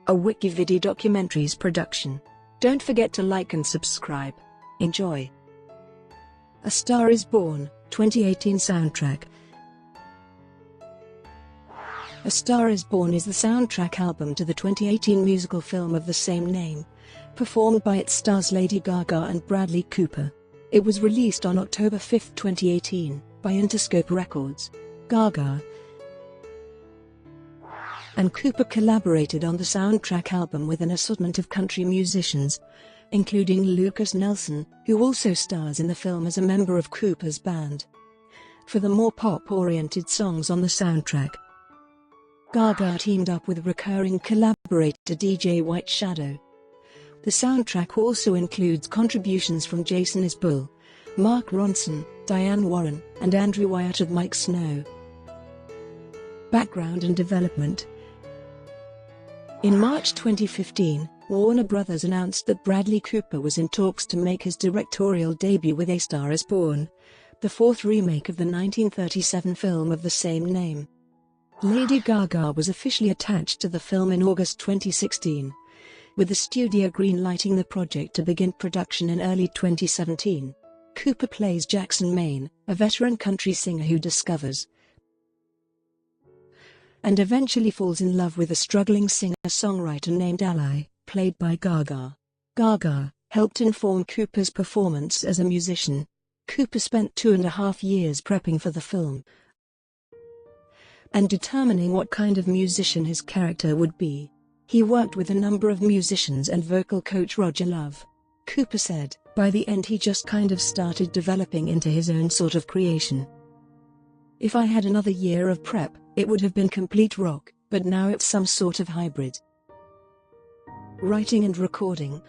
a WikiVidi documentaries production. Don't forget to like and subscribe. Enjoy. A Star Is Born, 2018 soundtrack. A Star Is Born is the soundtrack album to the 2018 musical film of the same name, performed by its stars Lady Gaga and Bradley Cooper. It was released on October 5, 2018, by Interscope Records. Gaga and Cooper collaborated on the soundtrack album with an assortment of country musicians, including Lukas Nelson, who also stars in the film as a member of Cooper's band. For the more pop-oriented songs on the soundtrack, Gaga teamed up with recurring collaborator DJ Wyatt. The soundtrack also includes contributions from Jason Isbell, Mark Ronson, Diane Warren, and Andrew Wyatt of Miike Snow. Background and development. In March 2015, Warner Bros. Announced that Bradley Cooper was in talks to make his directorial debut with A Star Is Born, the fourth remake of the 1937 film of the same name. Lady Gaga was officially attached to the film in August 2016, with the studio green-lighting the project to begin production in early 2017. Cooper plays Jackson Maine, a veteran country singer who discovers and eventually falls in love with a struggling singer-songwriter named Ally, played by Gaga. Gaga helped inform Cooper's performance as a musician. Cooper spent 2.5 years prepping for the film and determining what kind of musician his character would be. He worked with a number of musicians and vocal coach Roger Love. Cooper said, "By the end he just kind of started developing into his own sort of creation. If I had another year of prep, it would have been complete rock, but now it's some sort of hybrid." Writing and recording.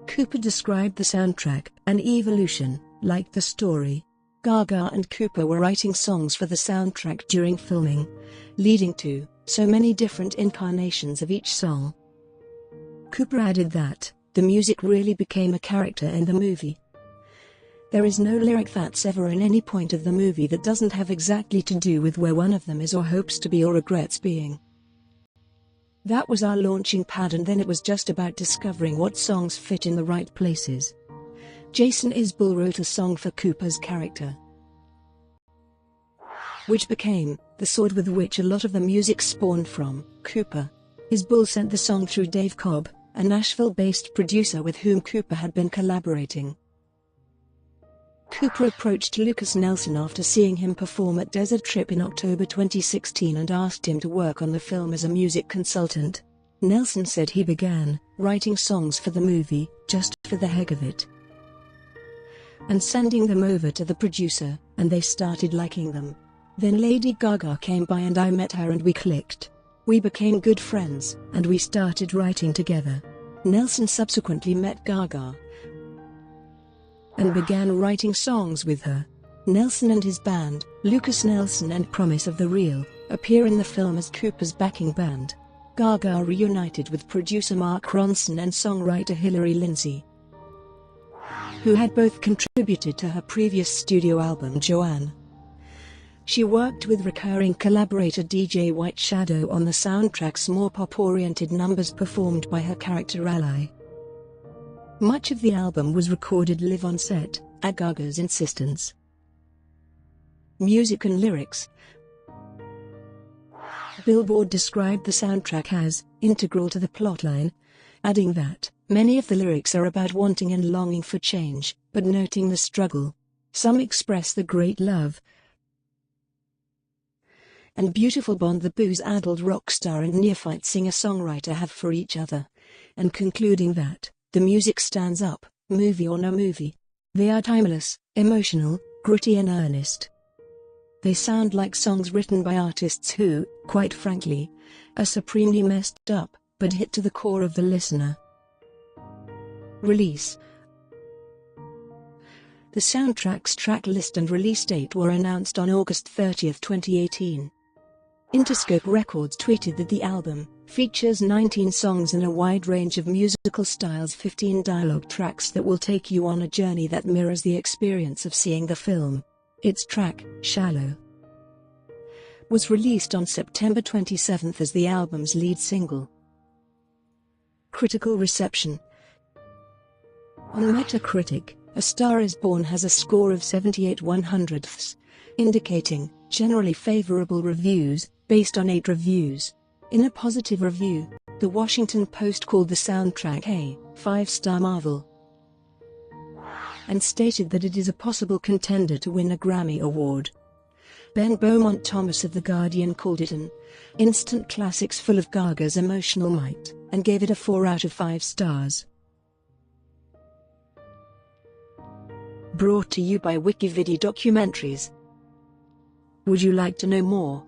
Cooper described the soundtrack, an evolution, like the story. Gaga and Cooper were writing songs for the soundtrack during filming, leading to so many different incarnations of each song. Cooper added that the music really became a character in the movie. There is no lyric that's ever in any point of the movie that doesn't have exactly to do with where one of them is or hopes to be or regrets being. That was our launching pad, and then it was just about discovering what songs fit in the right places. Jason Isbell wrote a song for Cooper's character, which became the sword with which a lot of the music spawned from. Cooper. Isbell sent the song through Dave Cobb, a Nashville-based producer with whom Cooper had been collaborating. Cooper approached Lukas Nelson after seeing him perform at Desert Trip in October 2016 and asked him to work on the film as a music consultant. Nelson said he began writing songs for the movie, just for the heck of it, and sending them over to the producer, and they started liking them. Then Lady Gaga came by and I met her and we clicked. We became good friends, and we started writing together. Nelson subsequently met Gaga and began writing songs with her. Nelson and his band, Lukas Nelson and Promise of the Real, appear in the film as Cooper's backing band. Gaga reunited with producer Mark Ronson and songwriter Hillary Lindsey, who had both contributed to her previous studio album Joanne. She worked with recurring collaborator DJ Wyatt on the soundtrack's more pop-oriented numbers performed by her character Ally. Much of the album was recorded live on set, at Gaga's insistence. Music and lyrics. Billboard described the soundtrack as integral to the plotline, adding that many of the lyrics are about wanting and longing for change, but noting the struggle. Some express the great love and beautiful bond the booze-addled rock star and neophyte singer-songwriter have for each other, and concluding that the music stands up, movie or no movie. They are timeless, emotional, gritty and earnest. They sound like songs written by artists who, quite frankly, are supremely messed up, but hit to the core of the listener. Release. The soundtrack's track list and release date were announced on August 30, 2018. Interscope Records tweeted that the album features 19 songs in a wide range of musical styles, 15 dialogue tracks that will take you on a journey that mirrors the experience of seeing the film. Its track, Shallow, was released on September 27 as the album's lead single. Critical reception. On Metacritic, A Star Is Born has a score of 78/100ths, indicating generally favorable reviews, based on 8 reviews. In a positive review, The Washington Post called the soundtrack a 5-star marvel and stated that it is a possible contender to win a Grammy Award. Ben Beaumont Thomas of The Guardian called it an instant classics full of Gaga's emotional might, and gave it a 4 out of 5 stars. Brought to you by WikiVidi Documentaries. Would you like to know more?